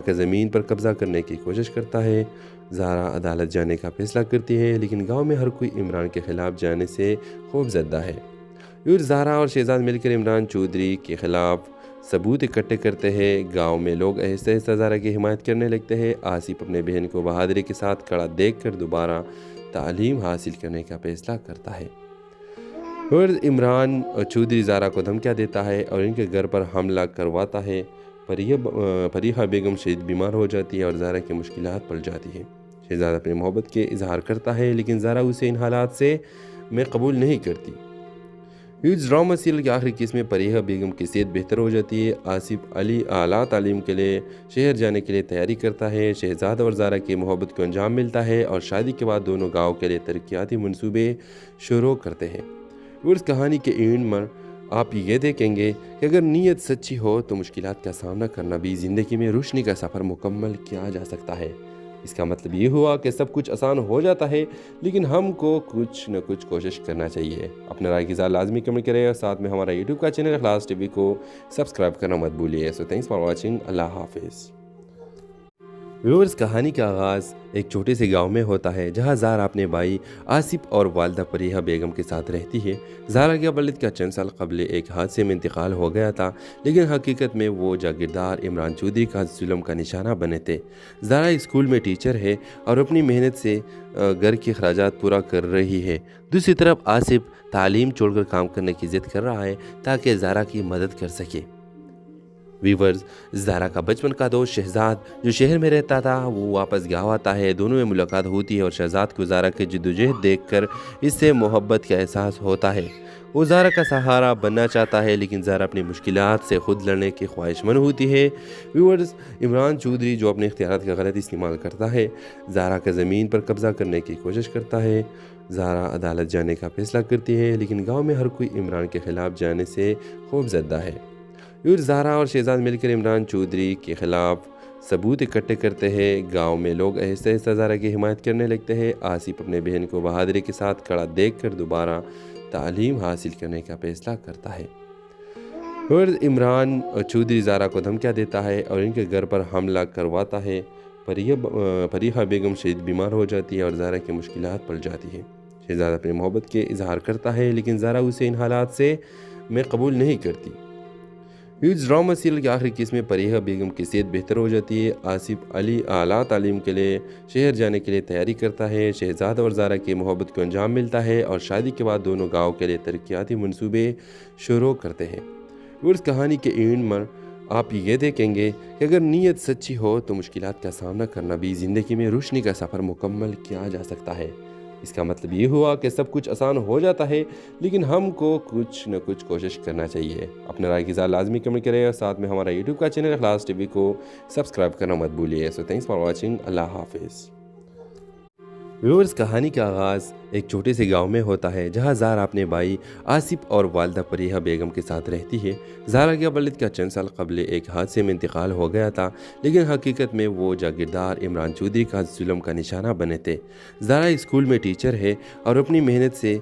کا زمین پر قبضہ کرنے کی کوشش کرتا ہے۔ زہرا عدالت جانے کا فیصلہ کرتی ہے، لیکن گاؤں میں ہر کوئی عمران کے خلاف جانے سے خوف زدہ ہے۔ زہرا اور شہزاد مل کر عمران چودھری کے خلاف ثبوت اکٹھے کرتے ہیں۔ گاؤں میں لوگ آہستہ آہستہ زہرا کی حمایت کرنے لگتے ہیں۔ آصف اپنے بہن کو بہادری کے ساتھ کھڑا دیکھ کر دوبارہ تعلیم حاصل کرنے کا فیصلہ کرتا ہے۔ اور عمران چودھری زہرا کو دھمکیاں دیتا ہے اور ان کے گھر پر حملہ کرواتا ہے۔ فریحہ بیگم شدید بیمار ہو جاتی ہے اور زہرا کی مشکلات پڑ جاتی ہے۔ شہزاد اپنے محبت کے اظہار کرتا ہے، لیکن زہرا اسے ان حالات سے قبول نہیں کرتی۔ ڈرامہ سیریل کے آخری قسط میں فریحہ بیگم کی صحت بہتر ہو جاتی ہے۔ آصف علی اعلیٰ تعلیم کے لیے شہر جانے کے لیے تیاری کرتا ہے۔ شہزاد اور زہرا کی محبت کو انجام ملتا ہے اور شادی کے بعد دونوں گاؤں کے لیے ترقیاتی منصوبے شروع کرتے ہیں۔ اس کہانی کے اینڈ میں آپ یہ دیکھیں گے کہ اگر نیت سچی ہو تو مشکلات کا سامنا کرنا بھی زندگی میں روشنی کا سفر مکمل کیا جا سکتا ہے۔ اس کا مطلب یہ ہوا کہ سب کچھ آسان ہو جاتا ہے، لیکن ہم کو کچھ نہ کچھ کوشش کرنا چاہیے۔ اپنے رائے کی اظہار لازمی کمنٹ کریں اور ساتھ میں ہمارا یوٹیوب کا چینل اخلاص ٹی وی کو سبسکرائب کرنا مت بھولیے۔ سو تھینکس فار واچنگ۔ اللہ حافظ۔ ویورز، کہانی کا آغاز ایک چھوٹے سے گاؤں میں ہوتا ہے جہاں زہرا اپنے بھائی آصف اور والدہ فریحہ بیگم کے ساتھ رہتی ہے۔ زہرا کے والد کا چند سال قبل ایک حادثے میں انتقال ہو گیا تھا، لیکن حقیقت میں وہ جاگیردار عمران چودھری کا ظلم کا نشانہ بنے تھے۔ زہرا ایک اسکول میں ٹیچر ہے اور اپنی محنت سے گھر کے اخراجات پورا کر رہی ہے۔ دوسری طرف آصف تعلیم چھوڑ کر کام کرنے کی ضد کر رہا ہے تاکہ زہرا کی مدد کر سکے۔ ویورز، زہرا کا بچپن کا دوست شہزاد جو شہر میں رہتا تھا وہ واپس گاؤں آتا ہے۔ دونوں میں ملاقات ہوتی ہے اور شہزاد کو زہرا کی جدوجہد دیکھ کر اس سے محبت کا احساس ہوتا ہے۔ وہ زہرا کا سہارا بننا چاہتا ہے، لیکن زہرا اپنی مشکلات سے خود لڑنے کی خواہش مند ہوتی ہے۔ ویورز، عمران چودھری جو اپنے اختیارات کا غلط استعمال کرتا ہے، زہرا کا زمین پر قبضہ کرنے کی کوشش کرتا ہے۔ زہرا عدالت جانے کا فیصلہ کرتی ہے، لیکن گاؤں میں ہر کوئی عمران کے خلاف جانے سے خوف زدہ ہے۔ زہرا اور شہزاد مل کر عمران چودھری کے خلاف ثبوت اکٹھے کرتے ہیں۔ گاؤں میں لوگ آہستہ آہستہ زہرا کی حمایت کرنے لگتے ہیں۔ آصف اپنے بہن کو بہادری کے ساتھ کھڑا دیکھ کر دوبارہ تعلیم حاصل کرنے کا فیصلہ کرتا ہے۔ اور عمران چودھری زہرا کو دھمکیاں دیتا ہے اور ان کے گھر پر حملہ کرواتا ہے۔ فریحہ بیگم شدید بیمار ہو جاتی ہے اور زہرا کی مشکلات پڑ جاتی ہے۔ شہزاد اپنے محبت کے اظہار کرتا ہے، لیکن زہرا اسے ان حالات سے قبول نہیں کرتی۔ ڈرامہ سیریل کے آخری قسط میں فریحہ بیگم کی صحت بہتر ہو جاتی ہے۔ آصف علی اعلیٰ تعلیم کے لیے شہر جانے کے لیے تیاری کرتا ہے۔ شہزاد اور زہرا کی محبت کو انجام ملتا ہے اور شادی کے بعد دونوں گاؤں کے لیے ترقیاتی منصوبے شروع کرتے ہیں۔ اس کہانی کے اینڈ میں آپ یہ دیکھیں گے کہ اگر نیت سچی ہو تو مشکلات کا سامنا کرنا بھی زندگی میں روشنی کا سفر مکمل کیا جا سکتا ہے۔ اس کا مطلب یہ ہوا کہ سب کچھ آسان ہو جاتا ہے، لیکن ہم کو کچھ نہ کچھ کوشش کرنا چاہیے۔ اپنے رائے کی اظہار لازمی کمنٹ کریں اور ساتھ میں ہمارا یوٹیوب کا چینل اخلاص ٹی وی کو سبسکرائب کرنا مت بھولیے۔ سو تھینکس فار واچنگ۔ اللہ حافظ۔ ویورز، کہانی کا آغاز ایک چھوٹے سے گاؤں میں ہوتا ہے جہاں زہرا اپنے بھائی آصف اور والدہ فریحہ بیگم کے ساتھ رہتی ہے۔ زہرا ایک اسکول میں ٹیچر ہے اور اپنی محنت سے گھر کے اخراجات پورا کر رہی ہے۔ دوسری طرف آصف تعلیم چھوڑ کر کام کرنے کی ضد کر رہا ہے تاکہ زہرا کی مدد کر سکے۔ ویورز، اس کا مطلب یہ ہوا کہ سب کچھ آسان ہو جاتا ہے، لیکن ہم کو کچھ نہ کچھ کوشش کرنا چاہیے۔ اپنے رائے کی اظہار لازمی کمنٹ کریں اور ساتھ میں ہمارا یوٹیوب کا چینل اخلاص ٹی وی کو سبسکرائب کرنا مت بھولیے۔ سو تھینکس فار واچنگ۔ اللہ حافظ۔ ویورز، کہانی کا آغاز ایک چھوٹے سے گاؤں میں ہوتا ہے جہاں زہرا اپنے بھائی آصف اور والدہ فریحہ بیگم کے ساتھ رہتی ہے۔ زہرا کے والد کا چند سال قبل ایک حادثے میں انتقال ہو گیا تھا، لیکن حقیقت میں وہ جاگیردار عمران چودھری کا ظلم کا نشانہ بنے تھے۔ زہرا ایک اسکول میں ٹیچر ہے اور اپنی محنت سے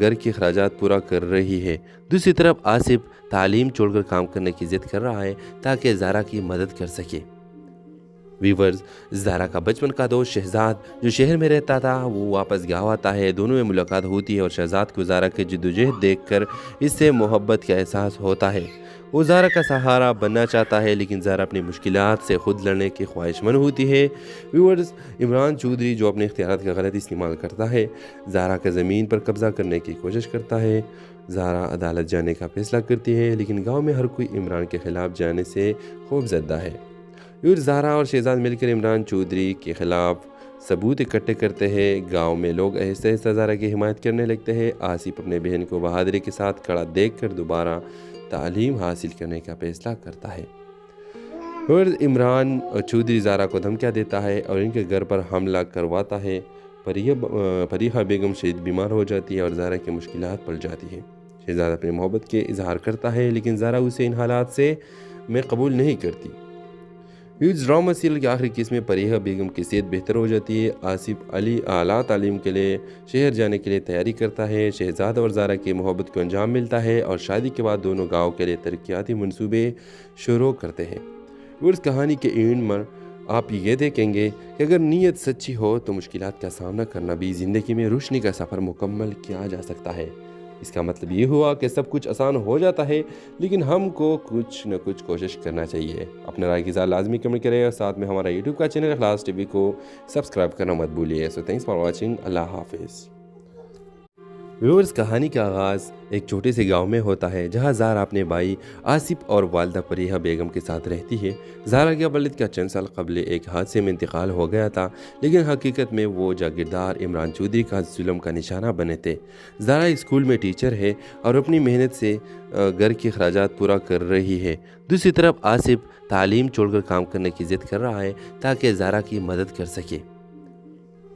گھر کے اخراجات پورا کر رہی ہے۔ دوسری طرف آصف تعلیم چھوڑ کر کام کرنے کی ضد کر رہا ہے تاکہ زہرا کی مدد کر سکے۔ ویورز، زہرا کا بچپن کا دوست شہزاد جو شہر میں رہتا تھا وہ واپس گاؤں آتا ہے۔ دونوں میں ملاقات ہوتی ہے اور شہزاد کو زہرا کی جدوجہد دیکھ کر اس سے محبت کا احساس ہوتا ہے۔ وہ زہرا کا سہارا بننا چاہتا ہے، لیکن زہرا اپنی مشکلات سے خود لڑنے کی خواہش مند ہوتی ہے۔ ویورز، عمران چودھری جو اپنے اختیارات کا غلط استعمال کرتا ہے، زہرا کا زمین پر قبضہ کرنے کی کوشش کرتا ہے۔ زہرا عدالت جانے کا فیصلہ کرتی ہے، لیکن گاؤں میں ہر کوئی عمران کے خلاف جانے سے خوف زدہ ہے۔ زہرا اور شہزاد مل کر عمران چودھری کے خلاف ثبوت اکٹھے کرتے ہیں۔ گاؤں میں لوگ آہستہ آہستہ زہرا کی حمایت کرنے لگتے ہیں۔ آصف اپنے بہن کو بہادری کے ساتھ کھڑا دیکھ کر دوبارہ تعلیم حاصل کرنے کا فیصلہ کرتا ہے۔ اور عمران چودھری زہرا کو دھمکیاں دیتا ہے اور ان کے گھر پر حملہ کرواتا ہے۔ فریحہ بیگم شدید بیمار ہو جاتی ہے اور زہرا کی مشکلات پڑ جاتی ہے۔ شہزاد اپنے محبت کے اظہار کرتا ہے، لیکن زہرا اسے ان حالات سے قبول نہیں کرتی۔ ڈرامہ سیریل کے آخری قسط میں فریحہ بیگم کی صحت بہتر ہو جاتی ہے۔ آصف علی اعلیٰ تعلیم کے لیے شہر جانے کے لیے تیاری کرتا ہے۔ شہزاد اور زہرا کی محبت کو انجام ملتا ہے اور شادی کے بعد دونوں گاؤں کے لیے ترقیاتی منصوبے شروع کرتے ہیں۔ اور اس کہانی کے اینڈ میں آپ یہ دیکھیں گے کہ اگر نیت سچی ہو تو مشکلات کا سامنا کرنا بھی زندگی میں روشنی کا سفر مکمل کیا جا سکتا ہے۔ اس کا مطلب یہ ہوا کہ سب کچھ آسان ہو جاتا ہے، لیکن ہم کو کچھ نہ کچھ کوشش کرنا چاہیے۔ اپنے رائے کی اظہار لازمی کمنٹ کریں اور ساتھ میں ہمارا یوٹیوب کا چینل اخلاص ٹی وی کو سبسکرائب کرنا مت بھولیے۔ سو تھینکس فار واچنگ۔ اللہ حافظ۔ ویورز، کہانی کا آغاز ایک چھوٹے سے گاؤں میں ہوتا ہے جہاں زہرا اپنے بھائی آصف اور والدہ فریحہ بیگم کے ساتھ رہتی ہے۔ زہرا کے والد کا چند سال قبل ایک حادثے میں انتقال ہو گیا تھا، لیکن حقیقت میں وہ جاگیردار عمران چودھری کا ظلم کا نشانہ بنے تھے۔ زہرا اسکول میں ٹیچر ہے اور اپنی محنت سے گھر کے اخراجات پورا کر رہی ہے۔ دوسری طرف آصف تعلیم چھوڑ کر کام کرنے کی ضد کر رہا ہے تاکہ زہرا کی مدد کر سکے۔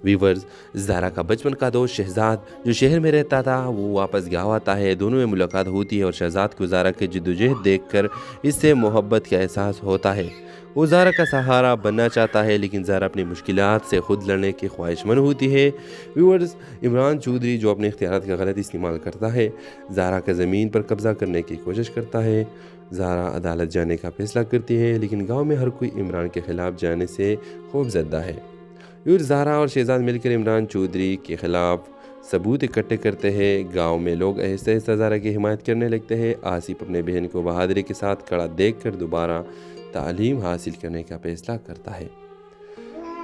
ویورز، زہرا کا بچپن کا دوست شہزاد جو شہر میں رہتا تھا وہ واپس گاؤں آتا ہے۔ دونوں میں ملاقات ہوتی ہے اور شہزاد کو زہرا کے جدوجہد دیکھ کر اس سے محبت کا احساس ہوتا ہے۔ وہ زہرا کا سہارا بننا چاہتا ہے، لیکن زہرا اپنی مشکلات سے خود لڑنے کی خواہش مند ہوتی ہے۔ ویورز، عمران چودھری جو اپنے اختیارات کا غلط استعمال کرتا ہے، زہرا کا زمین پر قبضہ کرنے کی کوشش کرتا ہے۔ زہرا عدالت جانے کا فیصلہ کرتی ہے، لیکن گاؤں میں ہر کوئی عمران کے خلاف جانے سے خوف زدہ ہے۔ زہرا اور شہزاد مل کر عمران چودھری کے خلاف ثبوت اکٹھے کرتے ہیں۔ گاؤں میں لوگ آہستہ آہستہ زہرا کی حمایت کرنے لگتے ہیں۔ آصف اپنے بہن کو بہادری کے ساتھ کھڑا دیکھ کر دوبارہ تعلیم حاصل کرنے کا فیصلہ کرتا ہے۔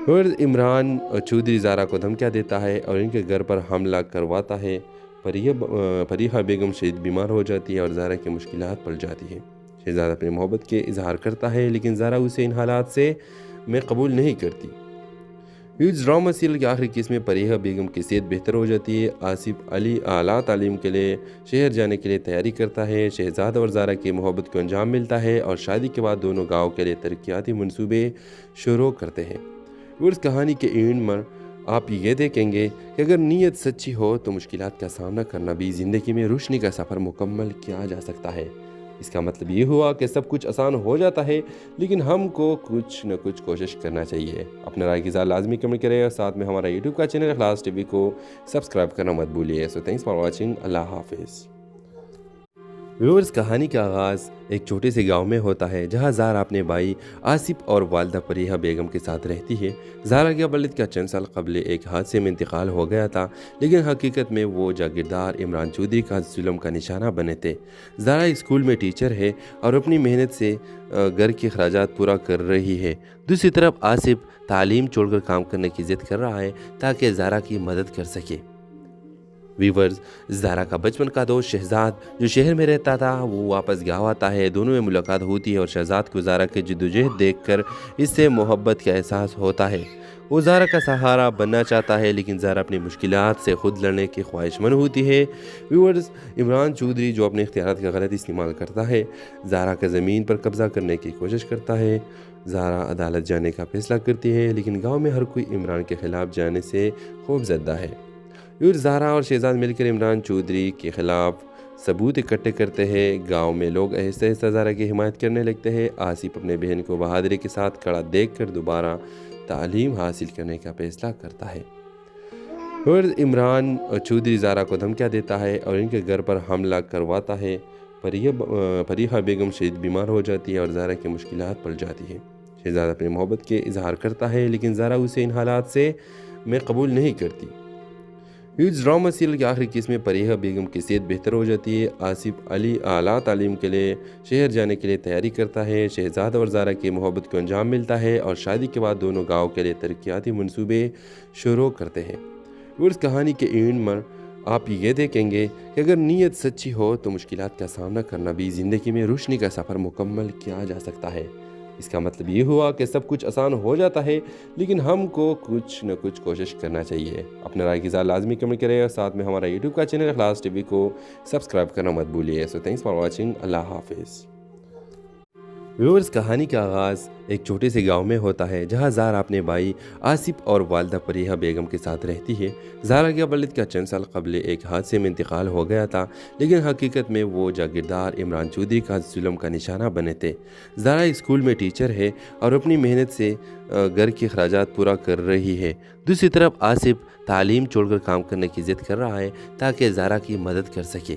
اور عمران چودھری زہرا کو دھمکیاں دیتا ہے اور ان کے گھر پر حملہ کرواتا ہے۔ فریحہ بیگم شدید بیمار ہو جاتی ہے اور زہرا کی مشکلات پڑ جاتی ہے۔ شہزاد اپنی محبت کے اظہار کرتا ہے، لیکن زہرا اسے ان حالات سے قبول نہیں کرتی۔ اس ڈرامہ سیریل کے آخری قسم میں فریحہ بیگم کی صحت بہتر ہو جاتی ہے۔ آصف اعلیٰ تعلیم کے لیے شہر جانے کے لیے تیاری کرتا ہے۔ شہزاد اور زہرا کی محبت کو انجام ملتا ہے اور شادی کے بعد دونوں گاؤں کے لیے ترقیاتی منصوبے شروع کرتے ہیں۔ اور اس کہانی کے اینڈ میں آپ یہ دیکھیں گے کہ اگر نیت سچی ہو تو مشکلات کا سامنا کرنا بھی زندگی میں روشنی کا سفر مکمل کیا جا سکتا ہے۔ اس کا مطلب یہ ہوا کہ سب کچھ آسان ہو جاتا ہے، لیکن ہم کو کچھ نہ کچھ کوشش کرنا چاہیے۔ اپنے رائے کی اظہار لازمی کمنٹ کریں اور ساتھ میں ہمارا یوٹیوب کا چینل اخلاص ٹی وی کو سبسکرائب کرنا مت بھولیے۔ سو تھینکس فار واچنگ۔ اللہ حافظ۔ ویورز، کہانی کا آغاز ایک چھوٹے سے گاؤں میں ہوتا ہے جہاں زہرا اپنے بھائی آصف اور والدہ فریحہ بیگم کے ساتھ رہتی ہے۔ زہرا کے والد کا چند سال قبل ایک حادثے میں انتقال ہو گیا تھا، لیکن حقیقت میں وہ جاگیردار عمران چودھری کا ظلم کا نشانہ بنے تھے۔ زہرا اسکول میں ٹیچر ہے اور اپنی محنت سے گھر کے اخراجات پورا کر رہی ہے۔ دوسری طرف آصف تعلیم چھوڑ کر کام کرنے کی ضد کر رہا ہے تاکہ زہرا کی مدد کر سکے۔ ویورز، زہرا کا بچپن کا دوست شہزاد جو شہر میں رہتا تھا وہ واپس گاؤں آتا ہے۔ دونوں میں ملاقات ہوتی ہے اور شہزاد کو زہرا کے جدوجہد دیکھ کر اس سے محبت کا احساس ہوتا ہے۔ وہ زہرا کا سہارا بننا چاہتا ہے، لیکن زہرا اپنی مشکلات سے خود لڑنے کی خواہش مند ہوتی ہے۔ ویورز، عمران چودھری جو اپنے اختیارات کا غلط استعمال کرتا ہے، زہرا کا زمین پر قبضہ کرنے کی کوشش کرتا ہے۔ زہرا عدالت جانے کا فیصلہ کرتی ہے، لیکن گاؤں میں ہر کوئی عمران کے خلاف جانے سے خوف زدہ ہے۔ زہرا اور شہزاد مل کر عمران چودھری کے خلاف ثبوت اکٹھے کرتے ہیں۔ گاؤں میں لوگ آہستہ آہستہ زہرا کی حمایت کرنے لگتے ہیں۔ آصف اپنے بہن کو بہادری کے ساتھ کھڑا دیکھ کر دوبارہ تعلیم حاصل کرنے کا فیصلہ کرتا ہے۔ اور عمران چودھری زہرا کو دھمکیاں دیتا ہے اور ان کے گھر پر حملہ کرواتا ہے۔ فریحہ بیگم شدید بیمار ہو جاتی ہے اور زہرا کی مشکلات پڑ جاتی ہے۔ شہزاد اپنی محبت کے اظہار کرتا ہے، لیکن زہرا اسے ان حالات سے قبول نہیں کرتی۔ اس ڈرامہ سیریل کے آخری قسم میں فریحہ بیگم کی صحت بہتر ہو جاتی ہے۔ آصف اعلیٰ تعلیم کے لیے شہر جانے کے لیے تیاری کرتا ہے۔ شہزاد اور زہرا کی محبت کو انجام ملتا ہے اور شادی کے بعد دونوں گاؤں کے لیے ترقیاتی منصوبے شروع کرتے ہیں۔ اور اس کہانی کے اینڈ میں آپ یہ دیکھیں گے کہ اگر نیت سچی ہو تو مشکلات کا سامنا کرنا بھی زندگی میں روشنی کا سفر مکمل کیا جا سکتا ہے۔ اس کا مطلب یہ ہوا کہ سب کچھ آسان ہو جاتا ہے، لیکن ہم کو کچھ نہ کچھ کوشش کرنا چاہیے۔ اپنے رائے کی اظہار لازمی کمنٹ کریں اور ساتھ میں ہمارا یوٹیوب کا چینل اخلاص ٹی وی کو سبسکرائب کرنا مت بھولیے۔ سو تھینکس فار واچنگ۔ اللہ حافظ۔ ویورز، کہانی کا آغاز ایک چھوٹے سے گاؤں میں ہوتا ہے جہاں زہرا اپنے بھائی آصف اور والدہ فریحہ بیگم کے ساتھ رہتی ہے۔ زہرا کے والد کا چند سال قبل ایک حادثے میں انتقال ہو گیا تھا، لیکن حقیقت میں وہ جاگیردار عمران چودھری کا ظلم کا نشانہ بنے تھے۔ زہرا اسکول میں ٹیچر ہے اور اپنی محنت سے گھر کے اخراجات پورا کر رہی ہے۔ دوسری طرف آصف تعلیم چھوڑ کر کام کرنے کی ضد کر رہا ہے تاکہ زہرا کی مدد کر سکے۔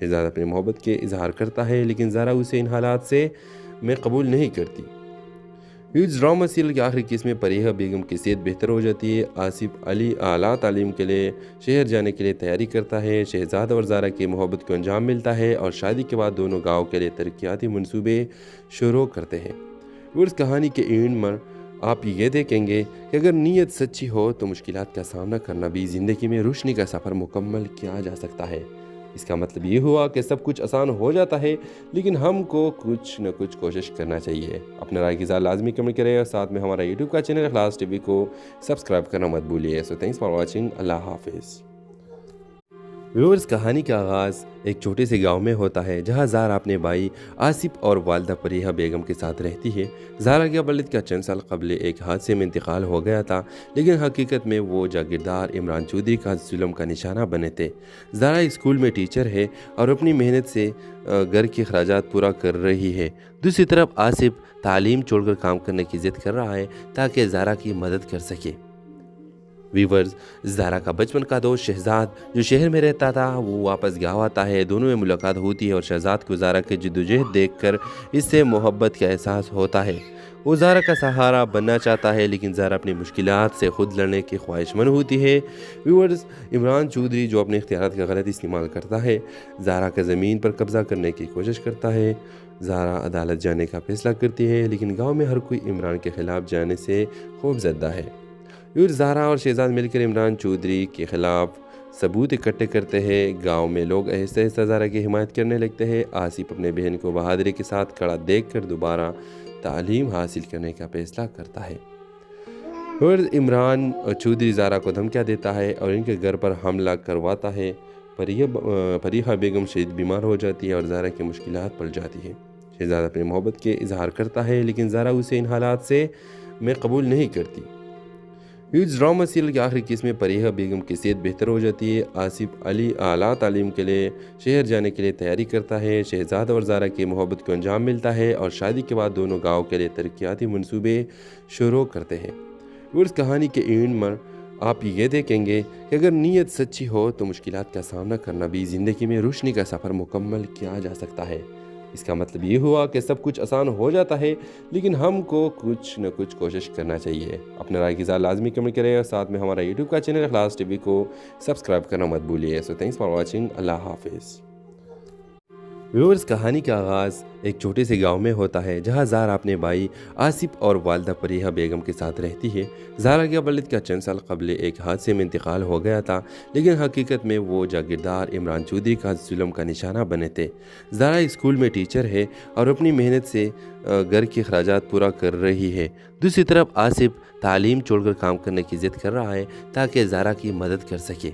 شہزاد اپنے محبت کے اظہار کرتا ہے لیکن زارا اسے ان حالات سے میں قبول نہیں کرتی۔ اس ڈرامہ سیریل کی آخری قسط میں پریحہ بیگم کی صحت بہتر ہو جاتی ہے۔ آصف علی اعلیٰ تعلیم کے لیے شہر جانے کے لیے تیاری کرتا ہے۔ شہزاد اور زارا کی محبت کو انجام ملتا ہے اور شادی کے بعد دونوں گاؤں کے لیے ترقیاتی منصوبے شروع کرتے ہیں۔ اس کہانی کے اینڈ میں آپ یہ دیکھیں گے کہ اگر نیت سچی ہو تو مشکلات کا سامنا کرنا بھی زندگی میں روشنی کا سفر مکمل کیا جا سکتا ہے۔ اس کا مطلب یہ ہوا کہ سب کچھ آسان ہو جاتا ہے لیکن ہم کو کچھ نہ کچھ کوشش کرنا چاہیے۔ اپنے رائے کی اظہار لازمی کمنٹ کریں اور ساتھ میں ہمارا یوٹیوب کا چینل اخلاص ٹی وی کو سبسکرائب کرنا مت بھولیے۔ سو تھینکس فار واچنگ۔ اللہ حافظ۔ ویورز، کہانی کا آغاز ایک چھوٹے سے گاؤں میں ہوتا ہے جہاں زارا اپنے بھائی آصف اور والدہ پریحہ بیگم کے ساتھ رہتی ہے۔ زارا کے والد کا چند سال قبل ایک حادثے میں انتقال ہو گیا تھا لیکن حقیقت میں وہ جاگیردار عمران چودھری کا ظلم کا نشانہ بنے تھے۔ زارا اسکول میں ٹیچر ہے اور اپنی محنت سے گھر کے اخراجات پورا کر رہی ہے۔ دوسری طرف آصف تعلیم چھوڑ کر کام کرنے کی ضد کر رہا ہے تاکہ زارا کی مدد کر سکے۔ ویورز، زارا کا بچپن کا دوست شہزاد جو شہر میں رہتا تھا وہ واپس گاؤں آتا ہے۔ دونوں میں ملاقات ہوتی ہے اور شہزاد کو زارا کی جدوجہد دیکھ کر اس سے محبت کا احساس ہوتا ہے۔ وہ زارا کا سہارا بننا چاہتا ہے لیکن زارا اپنی مشکلات سے خود لڑنے کی خواہش مند ہوتی ہے۔ ویورز، عمران چودھری جو اپنے اختیارات کا غلط استعمال کرتا ہے، زارا کا زمین پر قبضہ کرنے کی کوشش کرتا ہے۔ زارا عدالت جانے کا فیصلہ کرتی ہے لیکن گاؤں میں ہر کوئی عمران کے خلاف جانے سے خوف زدہ ہے۔ زارا اور شہزاد مل کر عمران چودھری کے خلاف ثبوت اکٹھے کرتے ہیں۔ گاؤں میں لوگ آہستہ آہستہ زارا کی حمایت کرنے لگتے ہیں۔ آصف اپنے بہن کو بہادری کے ساتھ کھڑا دیکھ کر دوبارہ تعلیم حاصل کرنے کا فیصلہ کرتا ہے۔ اور عمران چودھری زارا کو دھمکیاں دیتا ہے اور ان کے گھر پر حملہ کرواتا ہے۔ پریحہ بیگم شدید بیمار ہو جاتی ہے اور زارا کی مشکلات پڑ جاتی ہے۔ شہزاد اپنے محبت کے اظہار کرتا ہے لیکن زارا اسے ان حالات سے میں قبول نہیں کرتی۔ اس ڈرامہ سیریل کی آخری قسط میں پریحہ بیگم کی صحت بہتر ہو جاتی ہے۔ آصف علی اعلیٰ تعلیم کے لیے شہر جانے کے لیے تیاری کرتا ہے۔ شہزاد اور زارا کی محبت کو انجام ملتا ہے اور شادی کے بعد دونوں گاؤں کے لیے ترقیاتی منصوبے شروع کرتے ہیں۔ اس کہانی کے اینڈ میں آپ یہ دیکھیں گے کہ اگر نیت سچی ہو تو مشکلات کا سامنا کرنا بھی زندگی میں روشنی کا سفر مکمل کیا جا سکتا ہے۔ اس کا مطلب یہ ہوا کہ سب کچھ آسان ہو جاتا ہے لیکن ہم کو کچھ نہ کچھ کوشش کرنا چاہیے۔ اپنے رائے کی اظہار لازمی کمنٹ کریں اور ساتھ میں ہمارا یوٹیوب کا چینل اخلاص ٹی وی کو سبسکرائب کرنا مت بھولیے۔ سو تھینکس فار واچنگ۔ اللہ حافظ۔ ویورز، کہانی کا آغاز ایک چھوٹے سے گاؤں میں ہوتا ہے جہاں زارا اپنے بھائی آصف اور والدہ پریحہ بیگم کے ساتھ رہتی ہے۔ زارا کے والد کا چند سال قبل ایک حادثے میں انتقال ہو گیا تھا لیکن حقیقت میں وہ جاگیردار عمران چودھری کا ظلم کا نشانہ بنے تھے۔ زارا اسکول میں ٹیچر ہے اور اپنی محنت سے گھر کے اخراجات پورا کر رہی ہے۔ دوسری طرف آصف تعلیم چھوڑ کر کام کرنے کی ضد کر رہا ہے تاکہ زارا کی مدد کر سکے۔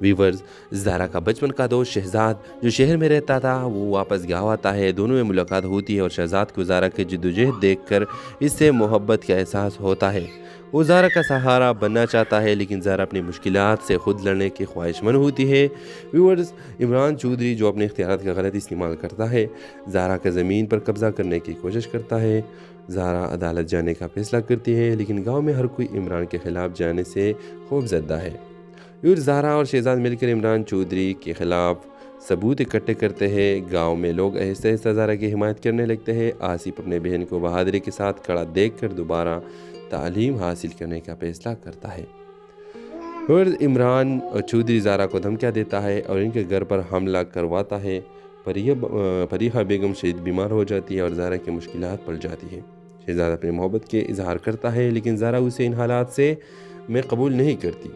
ویورز، زارا کا بچپن کا دوست شہزاد جو شہر میں رہتا تھا وہ واپس گاؤں آتا ہے۔ دونوں میں ملاقات ہوتی ہے اور شہزاد کو زارا کی جدوجہد دیکھ کر اس سے محبت کا احساس ہوتا ہے۔ وہ زارا کا سہارا بننا چاہتا ہے لیکن زارا اپنی مشکلات سے خود لڑنے کی خواہش مند ہوتی ہے۔ ویورز، عمران چودھری جو اپنے اختیارات کا غلط استعمال کرتا ہے، زارا کا زمین پر قبضہ کرنے کی کوشش کرتا ہے۔ زارا عدالت جانے کا فیصلہ کرتی ہے لیکن گاؤں میں ہر کوئی عمران کے خلاف جانے سے خوف زدہ ہے۔ زارا اور شہزاد مل کر عمران چودھری کے خلاف ثبوت اکٹھے کرتے ہیں۔ گاؤں میں لوگ آہستہ آہستہ زارا کی حمایت کرنے لگتے ہیں۔ آصف اپنے بہن کو بہادری کے ساتھ کھڑا دیکھ کر دوبارہ تعلیم حاصل کرنے کا فیصلہ کرتا ہے۔ اور عمران چودھری زارا کو دھمکیاں دیتا ہے اور ان کے گھر پر حملہ کرواتا ہے۔ پریحہ بیگم شدید بیمار ہو جاتی ہے اور زارا کی مشکلات پڑ جاتی ہے۔ شہزاد اپنے محبت کے اظہار کرتا ہے لیکن زارا اسے ان حالات سے میں قبول نہیں کرتی۔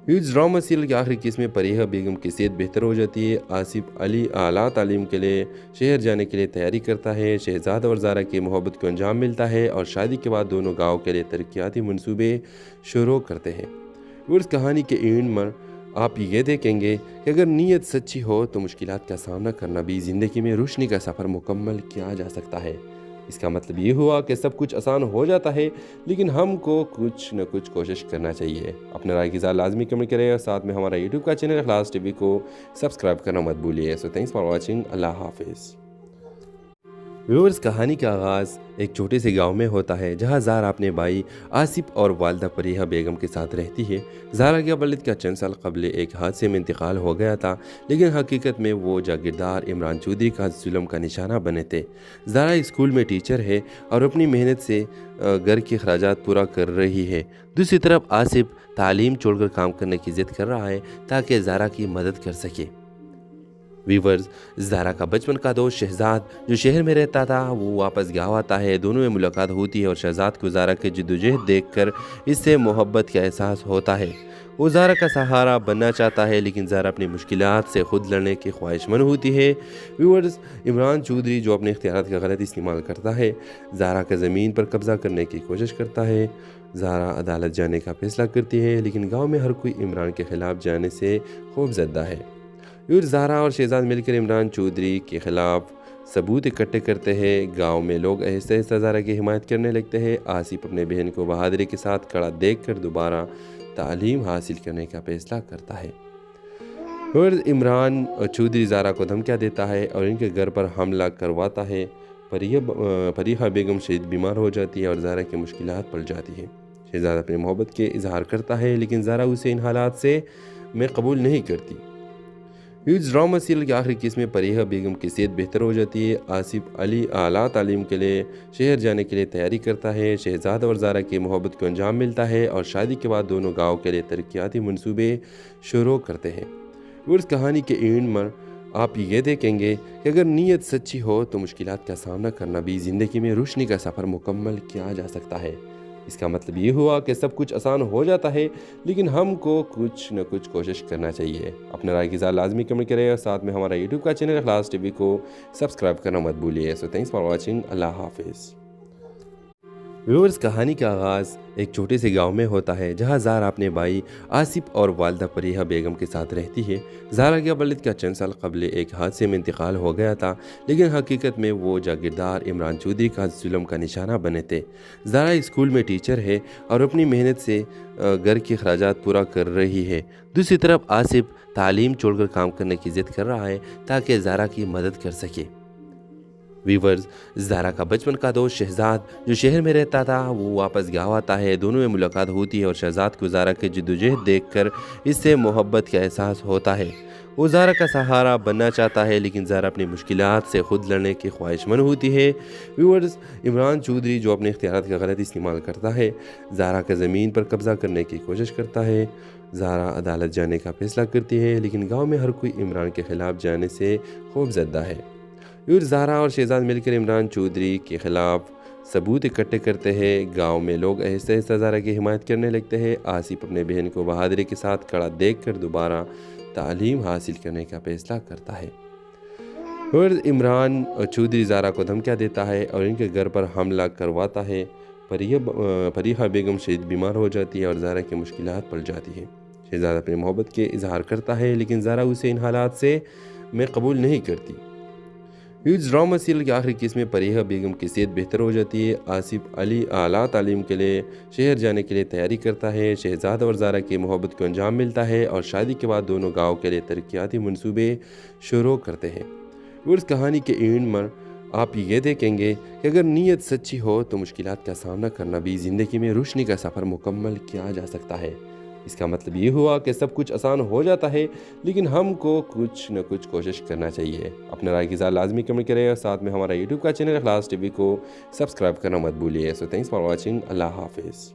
اس ڈرامہ سیریل کی آخری قسط میں پریحہ بیگم کی صحت بہتر ہو جاتی ہے۔ آصف علی اعلیٰ تعلیم کے لیے شہر جانے کے لیے تیاری کرتا ہے۔ شہزاد اور زارا کی محبت کو انجام ملتا ہے اور شادی کے بعد دونوں گاؤں کے لیے ترقیاتی منصوبے شروع کرتے ہیں۔ اس کہانی کے اینڈ میں آپ یہ دیکھیں گے کہ اگر نیت سچی ہو تو مشکلات کا سامنا کرنا بھی زندگی میں روشنی کا سفر مکمل کیا جا سکتا ہے۔ اس کا مطلب یہ ہوا کہ سب کچھ آسان ہو جاتا ہے لیکن ہم کو کچھ نہ کچھ کوشش کرنا چاہیے۔ اپنے رائے کی اظہار لازمی کمنٹ کریں اور ساتھ میں ہمارا یوٹیوب کا چینل اخلاص ٹی وی کو سبسکرائب کرنا مت بھولیے۔ سو تھینکس فار واچنگ۔ اللہ حافظ۔ ویورز، کہانی کا آغاز ایک چھوٹے سے گاؤں میں ہوتا ہے جہاں زہرا اپنے بھائی آصف اور والدہ پریحہ بیگم کے ساتھ رہتی ہے۔ زہرا کے والد کا چند سال قبل ایک حادثے میں انتقال ہو گیا تھا، لیکن حقیقت میں وہ جاگیردار عمران چودھری کا ظلم کا نشانہ بنے تھے۔ زہرا اسکول میں ٹیچر ہے اور اپنی محنت سے گھر کے اخراجات پورا کر رہی ہے۔ دوسری طرف آصف تعلیم چھوڑ کر کام کرنے کی ضد کر رہا ہے تاکہ زہرا کی مدد کر سکے۔ ویورز، زہرا کا بچپن کا دوست شہزاد جو شہر میں رہتا تھا وہ واپس گاؤں آتا ہے۔ دونوں میں ملاقات ہوتی ہے اور شہزاد کو زہرا کی جدوجہد دیکھ کر اس سے محبت کا احساس ہوتا ہے۔ وہ زہرا کا سہارا بننا چاہتا ہے، لیکن زہرا اپنی مشکلات سے خود لڑنے کی خواہش مند ہوتی ہے۔ ویورز، عمران چودھری جو اپنے اختیارات کا غلط استعمال کرتا ہے، زہرا کا زمین پر قبضہ کرنے کی کوشش کرتا ہے۔ زہرا عدالت جانے کا فیصلہ کرتی ہے، لیکن گاؤں میں ہر کوئی عمران کے خلاف جانے سے خوف زدہ ہے۔ زہرا اور شہزاد مل کر عمران چودھری کے خلاف ثبوت اکٹھے کرتے ہیں۔ گاؤں میں لوگ آہستہ آہستہ زہرا کی حمایت کرنے لگتے ہیں۔ آصف اپنے بہن کو بہادری کے ساتھ کھڑا دیکھ کر دوبارہ تعلیم حاصل کرنے کا فیصلہ کرتا ہے۔ اور عمران چودھری زہرا کو دھمکیاں دیتا ہے اور ان کے گھر پر حملہ کرواتا ہے۔ پریحہ بیگم شدید بیمار ہو جاتی ہے اور زہرا کی مشکلات پڑ جاتی ہے۔ شہزاد اپنے محبت کے اظہار کرتا ہے، لیکن زہرا اسے ان حالات سے میں قبول نہیں کرتی۔ ڈرامہ سیریل کے آخری قسط میں پریحہ بیگم کی صحت بہتر ہو جاتی ہے۔ آصف اعلیٰ تعلیم کے لیے شہر جانے کے لیے تیاری کرتا ہے۔ شہزاد اور زہرا کی محبت کو انجام ملتا ہے اور شادی کے بعد دونوں گاؤں کے لیے ترقیاتی منصوبے شروع کرتے ہیں۔ اس کہانی کے اینڈ میں آپ یہ دیکھیں گے کہ اگر نیت سچی ہو تو مشکلات کا سامنا کرنا بھی زندگی میں روشنی کا سفر مکمل کیا جا سکتا ہے۔ اس کا مطلب یہ ہوا کہ سب کچھ آسان ہو جاتا ہے، لیکن ہم کو کچھ نہ کچھ کوشش کرنا چاہیے۔ اپنے رائے کی اظہار لازمی کمنٹ کریں اور ساتھ میں ہمارا یوٹیوب کا چینل اخلاص ٹی وی کو سبسکرائب کرنا مت بھولیے۔ سو تھینکس فار واچنگ۔ اللہ حافظ۔ ویورز، کہانی کا آغاز ایک چھوٹے سے گاؤں میں ہوتا ہے جہاں زہرا اپنے بھائی آصف اور والدہ پریحہ بیگم کے ساتھ رہتی ہے۔ زہرا کے والد کا چند سال قبل ایک حادثے میں انتقال ہو گیا تھا، لیکن حقیقت میں وہ جاگیردار عمران چودھری کا ظلم کا نشانہ بنے تھے۔ زہرا اسکول میں ٹیچر ہے اور اپنی محنت سے گھر کے اخراجات پورا کر رہی ہے۔ دوسری طرف آصف تعلیم چھوڑ کر کام کرنے کی ضد کر رہا ہے تاکہ زہرا کی مدد کر سکے۔ ویورز، زہرا کا بچپن کا دوست شہزاد جو شہر میں رہتا تھا وہ واپس گاؤں آتا ہے۔ دونوں میں ملاقات ہوتی ہے اور شہزاد کو زہرا کی جدوجہد دیکھ کر اس سے محبت کا احساس ہوتا ہے۔ وہ زہرا کا سہارا بننا چاہتا ہے، لیکن زہرا اپنی مشکلات سے خود لڑنے کی خواہش مند ہوتی ہے۔ ویورز، عمران چودھری جو اپنے اختیارات کا غلط استعمال کرتا ہے، زہرا کا زمین پر قبضہ کرنے کی کوشش کرتا ہے۔ زہرا عدالت جانے کا فیصلہ کرتی ہے، لیکن گاؤں میں ہر کوئی عمران کے خلاف جانے سے خوف زدہ ہے۔ زہرا اور شہزاد مل کر عمران چودھری کے خلاف ثبوت اکٹھے کرتے ہیں۔ گاؤں میں لوگ آہستہ آہستہ زہرا کی حمایت کرنے لگتے ہیں۔ آصف اپنے بہن کو بہادری کے ساتھ کھڑا دیکھ کر دوبارہ تعلیم حاصل کرنے کا فیصلہ کرتا ہے۔ اور عمران چودھری زہرا کو دھمکیاں دیتا ہے اور ان کے گھر پر حملہ کرواتا ہے۔ پریحہ بیگم شدید بیمار ہو جاتی ہے اور زہرا کی مشکلات پڑ جاتی ہے۔ شہزاد اپنے محبت کے اظہار کرتا ہے، لیکن زہرا اسے ان حالات سے میں قبول نہیں کرتی۔ ڈرامہ سیریل کے آخری قسط میں پریحہ بیگم کی صحت بہتر ہو جاتی ہے۔ آصف اعلیٰ تعلیم کے لیے شہر جانے کے لیے تیاری کرتا ہے۔ شہزاد اور زہرا کی محبت کو انجام ملتا ہے اور شادی کے بعد دونوں گاؤں کے لیے ترقیاتی منصوبے شروع کرتے ہیں۔ اس کہانی کے اینڈ میں آپ یہ دیکھیں گے کہ اگر نیت سچی ہو تو مشکلات کا سامنا کرنا بھی زندگی میں روشنی کا سفر مکمل کیا جا سکتا ہے۔ اس کا مطلب یہ ہوا کہ سب کچھ آسان ہو جاتا ہے، لیکن ہم کو کچھ نہ کچھ کوشش کرنا چاہیے۔ اپنے رائے کی اظہار لازمی کمنٹ کریں اور ساتھ میں ہمارا یوٹیوب کا چینل اخلاص ٹی وی کو سبسکرائب کرنا مت بھولیے۔ سو تھینکس فار واچنگ۔ اللہ حافظ۔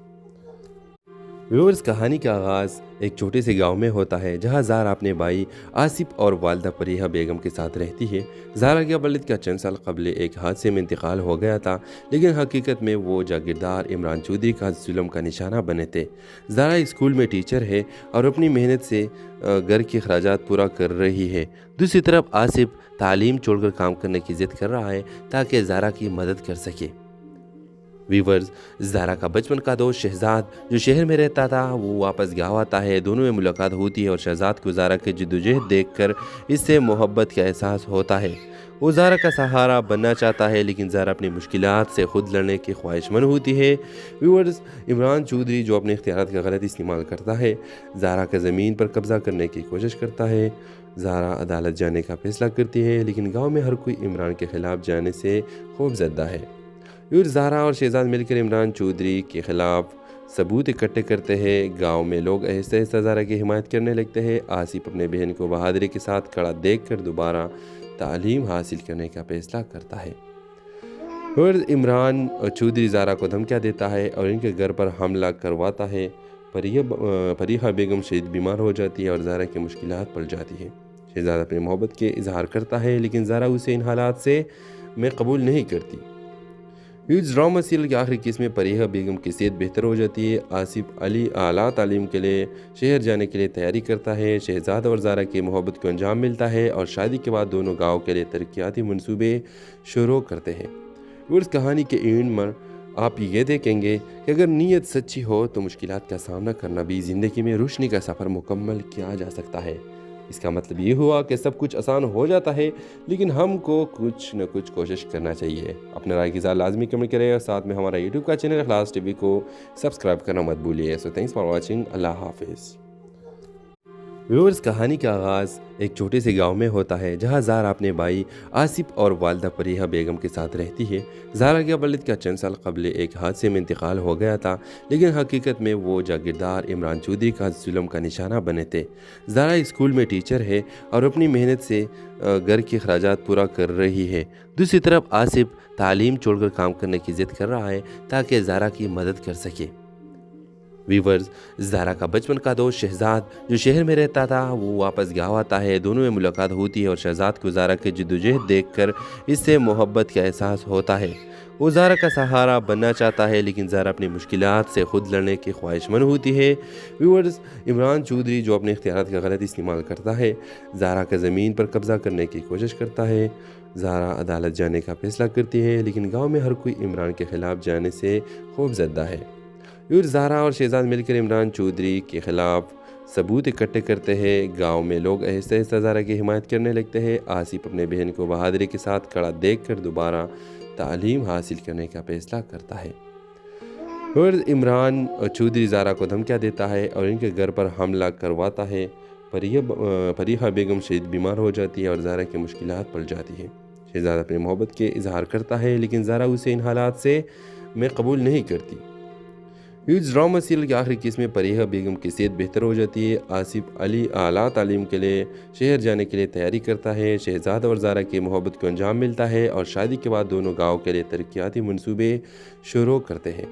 ویورز، کہانی کا آغاز ایک چھوٹے سے گاؤں میں ہوتا ہے جہاں زہرا اپنے بھائی آصف اور والدہ پریحہ بیگم کے ساتھ رہتی ہے۔ زہرا کے والد کا چند سال قبل ایک حادثے میں انتقال ہو گیا تھا، لیکن حقیقت میں وہ جاگیردار عمران چودھری کا ظلم کا نشانہ بنے تھے۔ زہرا اسکول میں ٹیچر ہے اور اپنی محنت سے گھر کے اخراجات پورا کر رہی ہے۔ دوسری طرف آصف تعلیم چھوڑ کر کام کرنے کی ضد کر رہا ہے تاکہ زہرا کی مدد کر سکے۔ ویورز، زہرا کا بچپن کا دوست شہزاد جو شہر میں رہتا تھا وہ واپس گاؤں آتا ہے۔ دونوں میں ملاقات ہوتی ہے اور شہزاد کو زہرا کی جدوجہد دیکھ کر اس سے محبت کا احساس ہوتا ہے۔ وہ زہرا کا سہارا بننا چاہتا ہے لیکن زہرا اپنی مشکلات سے خود لڑنے کی خواہش مند ہوتی ہے۔ ویورز، عمران چودھری جو اپنے اختیارات کا غلط استعمال کرتا ہے، زہرا کا زمین پر قبضہ کرنے کی کوشش کرتا ہے۔ زہرا عدالت جانے کا فیصلہ کرتی ہے لیکن گاؤں میں ہر کوئی عمران کے خلاف جانے سے خوف زدہ ہے۔ ویورز، زہرا اور شہزاد مل کر عمران چودھری کے خلاف ثبوت اکٹھے کرتے ہیں۔ گاؤں میں لوگ آہستہ آہستہ زہرا کی حمایت کرنے لگتے ہیں۔ آصف اپنے بہن کو بہادری کے ساتھ کھڑا دیکھ کر دوبارہ تعلیم حاصل کرنے کا فیصلہ کرتا ہے۔ اور عمران چودھری زہرا کو دھمکیاں دیتا ہے اور ان کے گھر پر حملہ کرواتا ہے۔ فریحہ بیگم شدید بیمار ہو جاتی ہے اور زہرا کی مشکلات پڑ جاتی ہے۔ شہزاد اپنی محبت کے اظہار کرتا ہے لیکن زہرا اسے ان حالات میں قبول نہیں کرتی۔ اس ڈرامہ سیریل کی آخری قسط میں فریحہ بیگم کی صحت بہتر ہو جاتی ہے۔ آصف علی اعلیٰ تعلیم کے لیے شہر جانے کے لیے تیاری کرتا ہے۔ شہزاد اور زہرا کی محبت کو انجام ملتا ہے اور شادی کے بعد دونوں گاؤں کے لیے ترقیاتی منصوبے شروع کرتے ہیں۔ اس کہانی کے اینڈ میں آپ یہ دیکھیں گے کہ اگر نیت سچی ہو تو مشکلات کا سامنا کرنا بھی زندگی میں روشنی کا سفر مکمل کیا جا سکتا ہے۔ اس کا مطلب یہ ہوا کہ سب کچھ آسان ہو جاتا ہے لیکن ہم کو کچھ نہ کچھ کوشش کرنا چاہیے۔ اپنے رائے کی اظہار لازمی کمنٹ کریں اور ساتھ میں ہمارا یوٹیوب کا چینل اخلاص ٹی وی کو سبسکرائب کرنا مت بھولیے۔ سو تھینکس فار واچنگ۔ اللہ حافظ۔ ویورز، کہانی کا آغاز ایک چھوٹے سے گاؤں میں ہوتا ہے جہاں زہرا اپنے بھائی آصف اور والدہ فریحہ بیگم کے ساتھ رہتی ہے۔ زہرا کے والد کا چند سال قبل ایک حادثے میں انتقال ہو گیا تھا لیکن حقیقت میں وہ جاگیردار عمران چودھری کا ظلم کا نشانہ بنے تھے۔ زہرا اسکول میں ٹیچر ہے اور اپنی محنت سے گھر کے اخراجات پورا کر رہی ہے۔ دوسری طرف آصف تعلیم چھوڑ کر کام کرنے کی ضد کر رہا ہے تاکہ زہرا کی مدد کر سکے۔ ویورز، زہرا کا بچپن کا دوست شہزاد جو شہر میں رہتا تھا وہ واپس گاؤں آتا ہے۔ دونوں میں ملاقات ہوتی ہے اور شہزاد کو زہرا کی جدوجہد دیکھ کر اس سے محبت کا احساس ہوتا ہے۔ وہ زہرا کا سہارا بننا چاہتا ہے لیکن زہرا اپنی مشکلات سے خود لڑنے کی خواہش مند ہوتی ہے۔ ویورز، عمران چودھری جو اپنے اختیارات کا غلط استعمال کرتا ہے، زہرا کا زمین پر قبضہ کرنے کی کوشش کرتا ہے۔ زہرا عدالت جانے کا فیصلہ کرتی ہے لیکن گاؤں میں ہر کوئی عمران کے خلاف جانے سے خوف زدہ ہے۔ زہرا اور شہزاد مل کر عمران چودھری کے خلاف ثبوت اکٹھے کرتے ہیں۔ گاؤں میں لوگ آہستہ آہستہ زہرا کی حمایت کرنے لگتے ہیں۔ آصف اپنے بہن کو بہادری کے ساتھ کھڑا دیکھ کر دوبارہ تعلیم حاصل کرنے کا فیصلہ کرتا ہے۔ اور عمران چودھری زہرا کو دھمکیاں دیتا ہے اور ان کے گھر پر حملہ کرواتا ہے۔ فریحہ بیگم شدید بیمار ہو جاتی ہے اور زہرا کی مشکلات پڑ جاتی ہے۔ شہزاد اپنی محبت کے اظہار کرتا ہے لیکن زہرا اسے ان حالات میں قبول نہیں کرتی۔ اس ڈرامہ سیریل کی آخری قسط میں فریحہ بیگم کی صحت بہتر ہو جاتی ہے۔ آصف علی اعلیٰ تعلیم کے لیے شہر جانے کے لیے تیاری کرتا ہے۔ شہزاد اور زہرا کی محبت کو انجام ملتا ہے اور شادی کے بعد دونوں گاؤں کے لیے ترقیاتی منصوبے شروع کرتے ہیں۔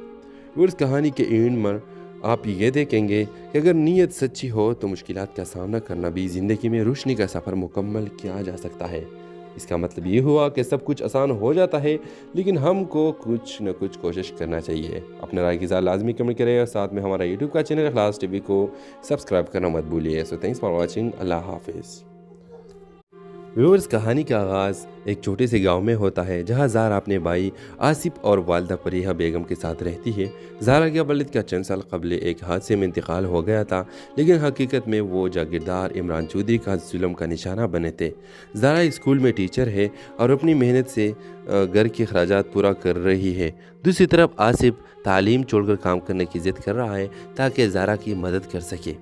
اس کہانی کے اینڈ میں آپ یہ دیکھیں گے کہ اگر نیت سچی ہو تو مشکلات کا سامنا کرنا بھی زندگی میں روشنی کا سفر مکمل کیا جا سکتا ہے۔ اس کا مطلب یہ ہوا کہ سب کچھ آسان ہو جاتا ہے لیکن ہم کو کچھ نہ کچھ کوشش کرنا چاہیے۔ اپنے رائے کی اظہار لازمی کمنٹ کریں اور ساتھ میں ہمارا یوٹیوب کا چینل اخلاص ٹی وی کو سبسکرائب کرنا مت بھولیے۔ سو تھینکس فار واچنگ۔ اللہ حافظ۔ ویورز، کہانی کا آغاز ایک چھوٹے سے گاؤں میں ہوتا ہے جہاں زہرا اپنے بھائی آصف اور والدہ فریحہ بیگم کے ساتھ رہتی ہے۔ زہرا کے والد کا چند سال قبل ایک حادثے میں انتقال ہو گیا تھا لیکن حقیقت میں وہ جاگیردار عمران چودھری کا ظلم کا نشانہ بنے تھے۔ زہرا اسکول میں ٹیچر ہے اور اپنی محنت سے گھر کے اخراجات پورا کر رہی ہے۔ دوسری طرف آصف تعلیم چھوڑ کر کام کرنے کی ضد کر رہا ہے تاکہ زہرا کی مدد کر سکے۔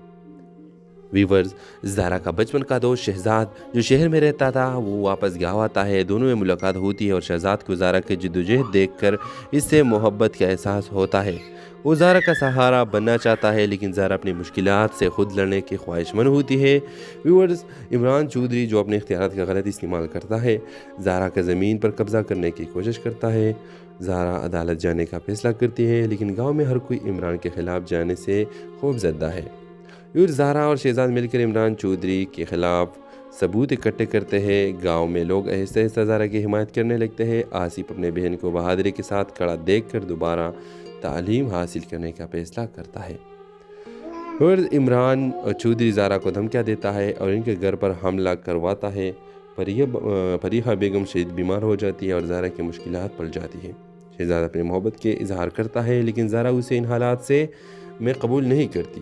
ویورز، زہرا کا بچپن کا دوست شہزاد جو شہر میں رہتا تھا وہ واپس گاؤں آتا ہے۔ دونوں میں ملاقات ہوتی ہے اور شہزاد کو زہرا کی جدوجہد دیکھ کر اس سے محبت کا احساس ہوتا ہے۔ وہ زہرا کا سہارا بننا چاہتا ہے لیکن زہرا اپنی مشکلات سے خود لڑنے کی خواہش مند ہوتی ہے۔ ویورز، عمران چودھری جو اپنے اختیارات کا غلط استعمال کرتا ہے، زہرا کا زمین پر قبضہ کرنے کی کوشش کرتا ہے۔ زہرا عدالت جانے کا فیصلہ کرتی ہے لیکن گاؤں میں ہر کوئی عمران کے خلاف جانے سے خوف زدہ ہے۔ زہرا اور شہزاد مل کر عمران چودھری کے خلاف ثبوت اکٹھے کرتے ہیں۔ گاؤں میں لوگ آہستہ آہستہ زہرا کی حمایت کرنے لگتے ہیں۔ آصف اپنے بہن کو بہادری کے ساتھ کھڑا دیکھ کر دوبارہ تعلیم حاصل کرنے کا فیصلہ کرتا ہے۔ اور عمران چودھری زہرا کو دھمکیاں دیتا ہے اور ان کے گھر پر حملہ کرواتا ہے۔ فریحہ بیگم شدید بیمار ہو جاتی ہے اور زہرا کی مشکلات پڑ جاتی ہے۔ شہزاد اپنی محبت کے اظہار کرتا ہے لیکن زہرا اسے ان حالات میں قبول نہیں کرتی۔